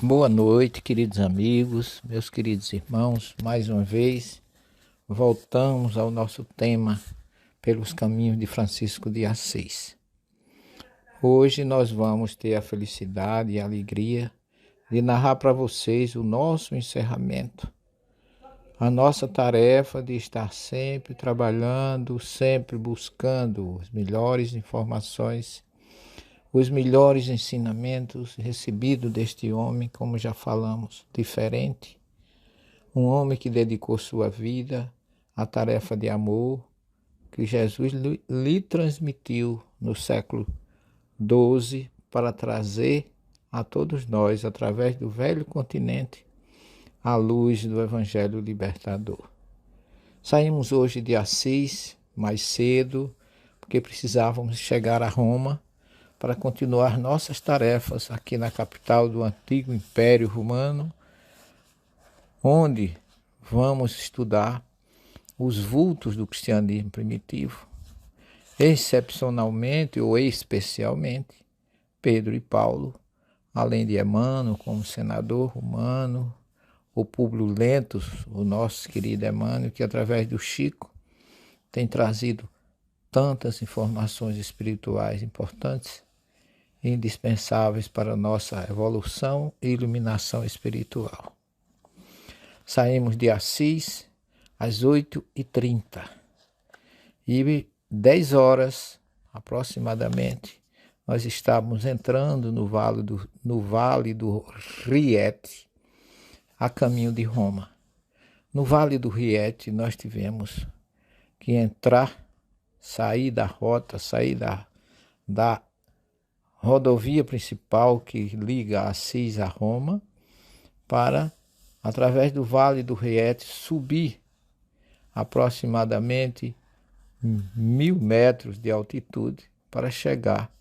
Boa noite, queridos amigos, meus queridos irmãos. Mais uma vez, voltamos ao nosso tema pelos caminhos de Francisco de Assis. Hoje nós vamos ter a felicidade e a alegria de narrar para vocês o nosso encerramento. A nossa tarefa de estar sempre trabalhando, sempre buscando as melhores informações, os melhores ensinamentos recebidos deste homem, como já falamos, diferente. Um homem que dedicou sua vida à tarefa de amor que Jesus lhe transmitiu no século XII para trazer a todos nós, através do velho continente, a luz do Evangelho libertador. Saímos hoje de Assis mais cedo, porque precisávamos chegar a Roma para continuar nossas tarefas aqui na capital do antigo Império Romano, onde vamos estudar os vultos do cristianismo primitivo, excepcionalmente ou especialmente Pedro e Paulo, além de Emmanuel como senador romano, o Públio Lentulus, o nosso querido Emmanuel, que através do Chico tem trazido tantas informações espirituais importantes e indispensáveis para a nossa evolução e iluminação espiritual. Saímos de Assis às 8h30 e 10 horas aproximadamente nós estávamos entrando no Vale do Rieti, a caminho de Roma. No Vale do Rieti nós tivemos que sair da rota, sair da rodovia principal que liga Assis a Roma, para, através do Vale do Rieti, subir aproximadamente 1000 metros de altitude para chegar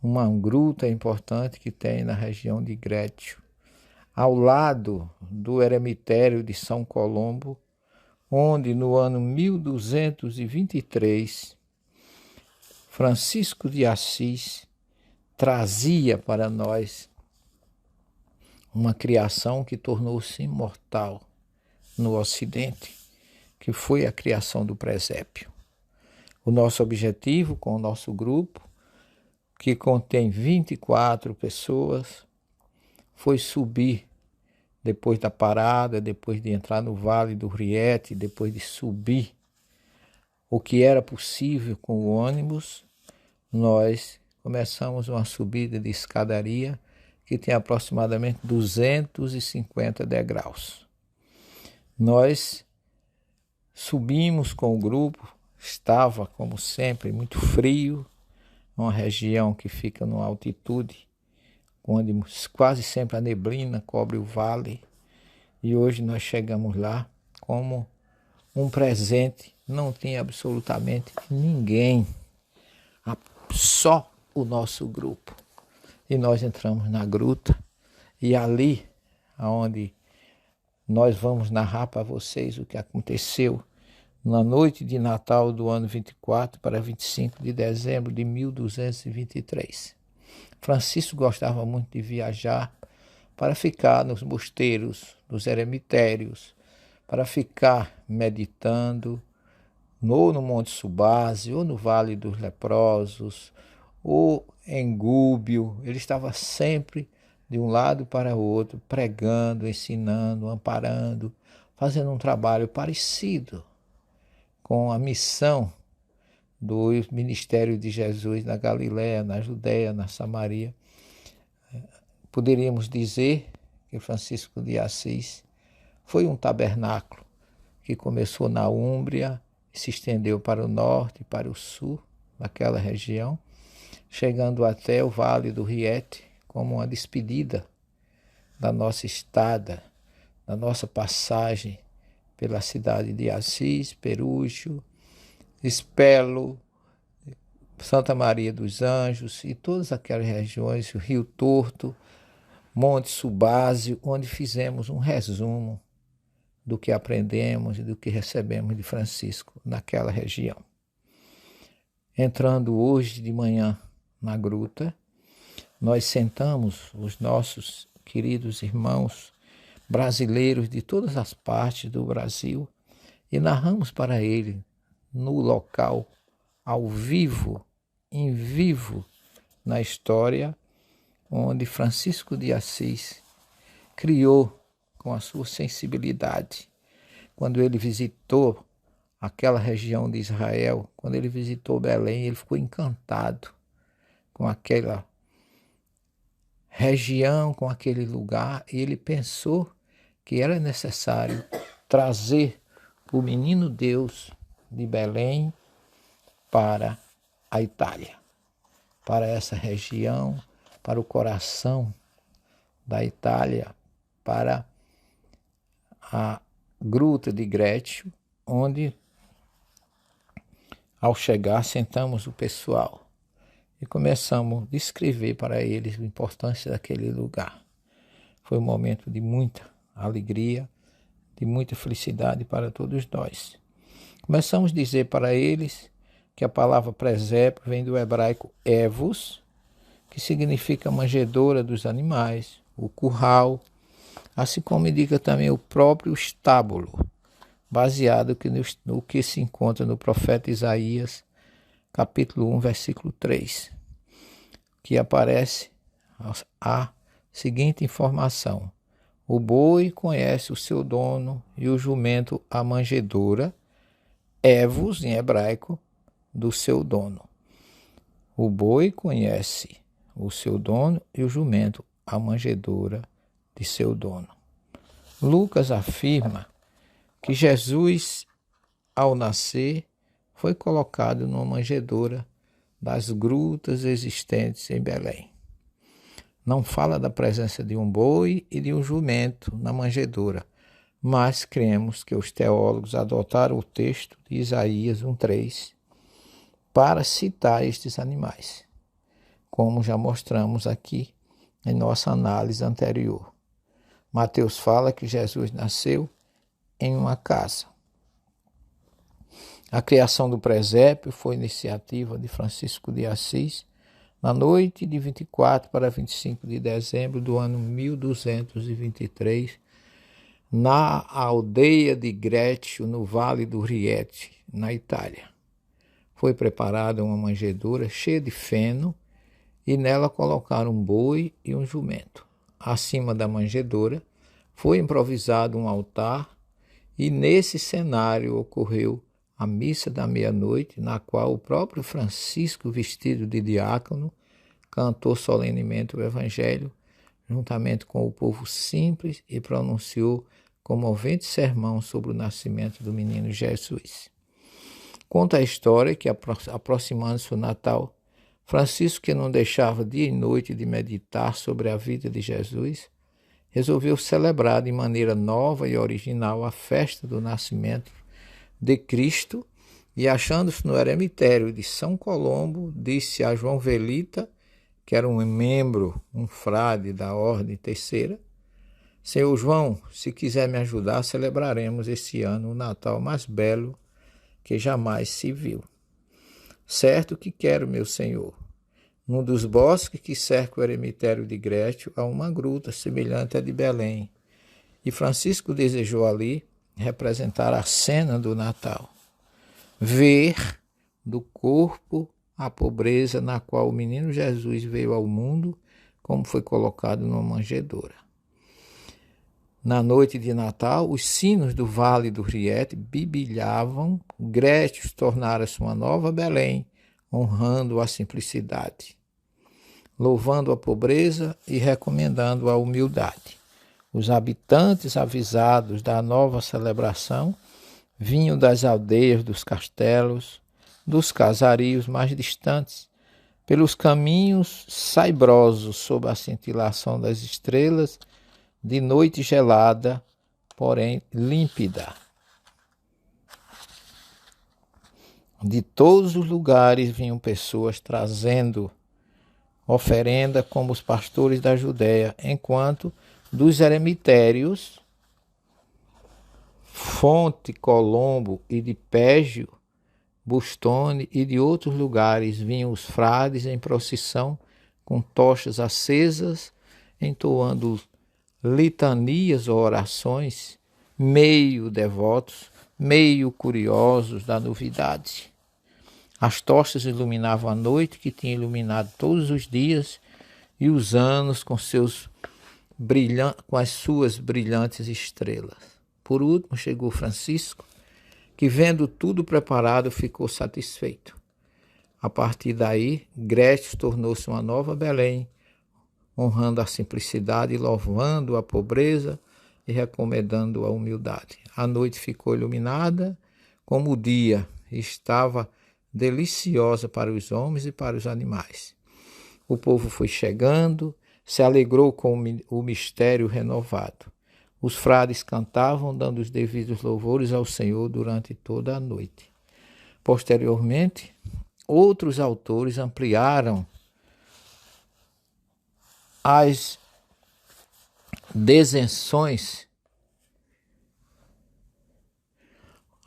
a uma gruta importante que tem na região de Grécio, ao lado do eremitério de São Colombo, onde no ano 1223, Francisco de Assis trazia para nós uma criação que tornou-se imortal no Ocidente, que foi a criação do presépio. O nosso objetivo com o nosso grupo, que contém 24 pessoas, foi subir, depois da parada, depois de entrar no Vale do Rieti, depois de subir o que era possível com o ônibus, nós começamos uma subida de escadaria que tem aproximadamente 250 degraus. Nós subimos com o grupo, estava, como sempre, muito frio, uma região que fica numa altitude, onde quase sempre a neblina cobre o vale, e hoje nós chegamos lá como um presente, não tinha absolutamente ninguém, só o nosso grupo. E nós entramos na gruta, e ali, onde nós vamos narrar para vocês o que aconteceu na noite de Natal do ano 24 para 25 de dezembro de 1223. Francisco gostava muito de viajar para ficar nos mosteiros, nos eremitérios, para ficar meditando, ou no Monte Subase, ou no Vale dos Leprosos, ou em Gúbio. Ele estava sempre de um lado para o outro, pregando, ensinando, amparando, fazendo um trabalho parecido com a missão do ministério de Jesus na Galiléia, na Judéia, na Samaria. Poderíamos dizer que Francisco de Assis foi um tabernáculo que começou na Úmbria, se estendeu para o norte e para o sul, naquela região, chegando até o Vale do Rieti, como uma despedida da nossa estada, da nossa passagem pela cidade de Assis, Perúgio, Espelo, Santa Maria dos Anjos e todas aquelas regiões, o Rio Torto, Monte Subásio, onde fizemos um resumo do que aprendemos e do que recebemos de Francisco naquela região. Entrando hoje de manhã na gruta, nós sentamos os nossos queridos irmãos brasileiros de todas as partes do Brasil, e narramos para ele no local, ao vivo, em vivo, na história, onde Francisco de Assis criou com a sua sensibilidade. Quando ele visitou aquela região de Israel, quando ele visitou Belém, ele ficou encantado com aquela região, com aquele lugar, e ele pensou que era necessário trazer o menino Deus de Belém para a Itália, para essa região, para o coração da Itália, para a Gruta de Grécio, onde, ao chegar, sentamos o pessoal e começamos a descrever para eles a importância daquele lugar. Foi um momento de muita alegria, de muita felicidade para todos nós. Começamos a dizer para eles que a palavra presépio vem do hebraico evos, que significa manjedoura dos animais, o curral, assim como indica também o próprio estábulo, baseado no que se encontra no profeta Isaías, capítulo 1, versículo 3, que aparece a seguinte informação: o boi conhece o seu dono e o jumento a manjedoura, evos em hebraico, do seu dono. O boi conhece o seu dono e o jumento a manjedoura de seu dono. Lucas afirma que Jesus, ao nascer, foi colocado numa manjedoura das grutas existentes em Belém. Não fala da presença de um boi e de um jumento na manjedoura, mas cremos que os teólogos adotaram o texto de Isaías 1:3 para citar estes animais, como já mostramos aqui em nossa análise anterior. Mateus fala que Jesus nasceu em uma casa. A criação do presépio foi iniciativa de Francisco de Assis na noite de 24 para 25 de dezembro do ano 1223, na aldeia de Grécio, no Vale do Rieti, na Itália. Foi preparada uma manjedoura cheia de feno e nela colocaram um boi e um jumento. Acima da manjedoura foi improvisado um altar e nesse cenário ocorreu a missa da meia-noite, na qual o próprio Francisco, vestido de diácono, cantou solenemente o Evangelho, juntamente com o povo simples, e pronunciou comovente sermão sobre o nascimento do menino Jesus. Conta a história que, aproximando-se o Natal, Francisco, que não deixava dia e noite de meditar sobre a vida de Jesus, resolveu celebrar de maneira nova e original a festa do nascimento de Cristo e, achando-se no eremitério de São Colombo, disse a João Velita, que era um membro, um frade da Ordem Terceira: Senhor João, se quiser me ajudar, celebraremos esse ano o Natal mais belo que jamais se viu. Certo que quero, meu senhor. Num dos bosques que cercam o eremitério de Grécio há uma gruta semelhante à de Belém, e Francisco desejou ali representar a cena do Natal. Ver do corpo a pobreza na qual o menino Jesus veio ao mundo, como foi colocado numa manjedoura. Na noite de Natal, os sinos do Vale do Rieti bibilhavam, Grécio tornara-se uma nova Belém, honrando a simplicidade, louvando a pobreza e recomendando a humildade. Os habitantes, avisados da nova celebração, vinham das aldeias, dos castelos, dos casarios mais distantes, pelos caminhos saibrosos sob a cintilação das estrelas, de noite gelada, porém límpida. De todos os lugares vinham pessoas trazendo oferenda como os pastores da Judéia, enquanto dos eremitérios, Fonte, Colombo e de Pégio, Bustone e de outros lugares vinham os frades em procissão com tochas acesas, entoando litanias ou orações, meio devotos, meio curiosos da novidade. As tochas iluminavam a noite, que tinha iluminado todos os dias, e os anos com as suas brilhantes estrelas. Por último, chegou Francisco, que, vendo tudo preparado, ficou satisfeito. A partir daí, Grécia tornou-se uma nova Belém, honrando a simplicidade, louvando a pobreza e recomendando a humildade. A noite ficou iluminada como o dia, e estava deliciosa para os homens e para os animais. O povo foi chegando, se alegrou com o mistério renovado. Os frades cantavam, dando os devidos louvores ao Senhor durante toda a noite. Posteriormente, outros autores ampliaram as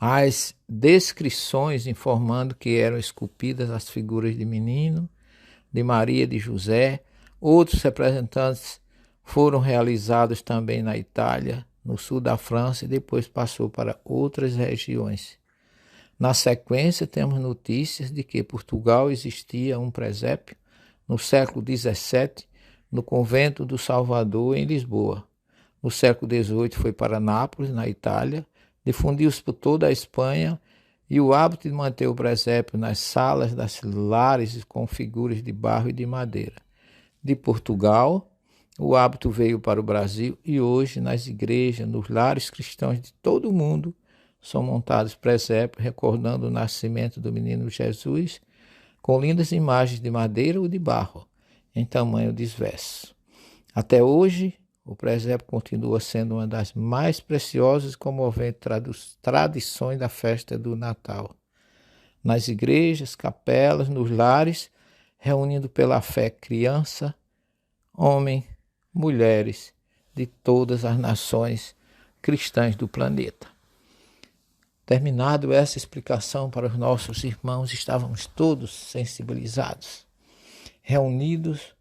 as descrições, informando que eram esculpidas as figuras de menino, de Maria e de José. Outros representantes foram realizados também na Itália, no sul da França, e depois passou para outras regiões. Na sequência, temos notícias de que em Portugal existia um presépio no século XVII, no convento do Salvador, em Lisboa. No século XVIII foi para Nápoles, na Itália, difundiu-se por toda a Espanha, e o hábito de manter o presépio nas salas das lares com figuras de barro e de madeira. De Portugal, o hábito veio para o Brasil, e hoje nas igrejas, nos lares cristãos de todo o mundo, são montados presépios recordando o nascimento do menino Jesus, com lindas imagens de madeira ou de barro, em tamanho diverso. Até hoje, o presépio continua sendo uma das mais preciosas e comoventes tradições da festa do Natal. Nas igrejas, capelas, nos lares, reunindo pela fé criança, homem, mulheres de todas as nações cristãs do planeta. Terminado essa explicação para os nossos irmãos, estávamos todos sensibilizados. Reunidos,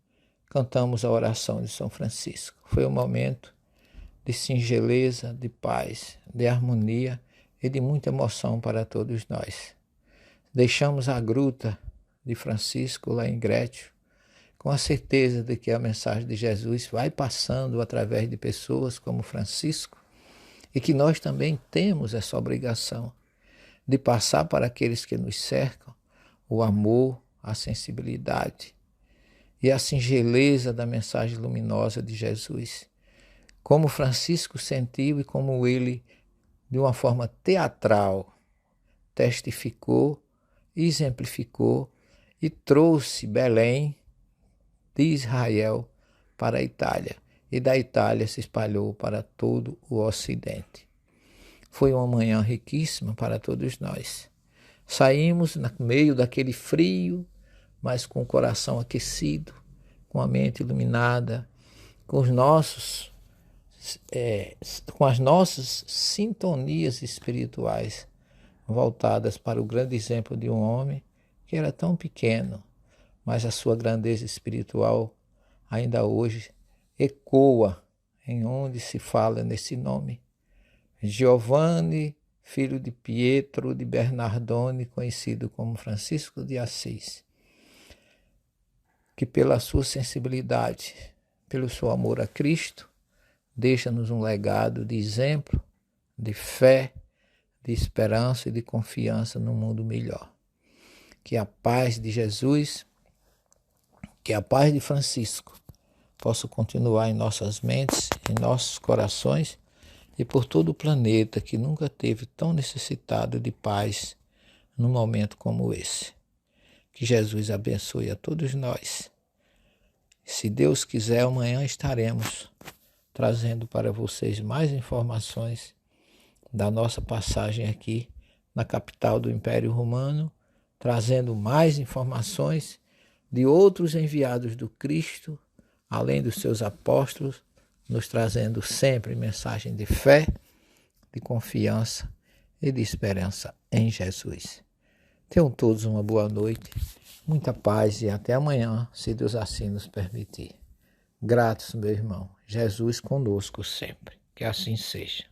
cantamos a oração de São Francisco. Foi um momento de singeleza, de paz, de harmonia e de muita emoção para todos nós. Deixamos a gruta de Francisco lá em Grécia, com a certeza de que a mensagem de Jesus vai passando através de pessoas como Francisco, e que nós também temos essa obrigação de passar para aqueles que nos cercam o amor, a sensibilidade e a singeleza da mensagem luminosa de Jesus. Como Francisco sentiu e como ele, de uma forma teatral, testificou, exemplificou e trouxe Belém de Israel para a Itália, e da Itália se espalhou para todo o Ocidente. Foi uma manhã riquíssima para todos nós. Saímos no meio daquele frio, mas com o coração aquecido, com a mente iluminada, com as nossas sintonias espirituais voltadas para o grande exemplo de um homem que era tão pequeno, mas a sua grandeza espiritual ainda hoje ecoa em onde se fala nesse nome. Giovanni, filho de Pietro de Bernardone, conhecido como Francisco de Assis, que pela sua sensibilidade, pelo seu amor a Cristo, deixa-nos um legado de exemplo, de fé, de esperança e de confiança no mundo melhor. Que a paz de Jesus, que a paz de Francisco possa continuar em nossas mentes, em nossos corações e por todo o planeta que nunca teve tão necessitado de paz num momento como esse. Que Jesus abençoe a todos nós. Se Deus quiser, amanhã estaremos trazendo para vocês mais informações da nossa passagem aqui na capital do Império Romano, trazendo mais informações de outros enviados do Cristo, além dos seus apóstolos, nos trazendo sempre mensagem de fé, de confiança e de esperança em Jesus. Tenham todos uma boa noite, muita paz e até amanhã, se Deus assim nos permitir. Gratos, meu irmão. Jesus conosco sempre. Que assim seja.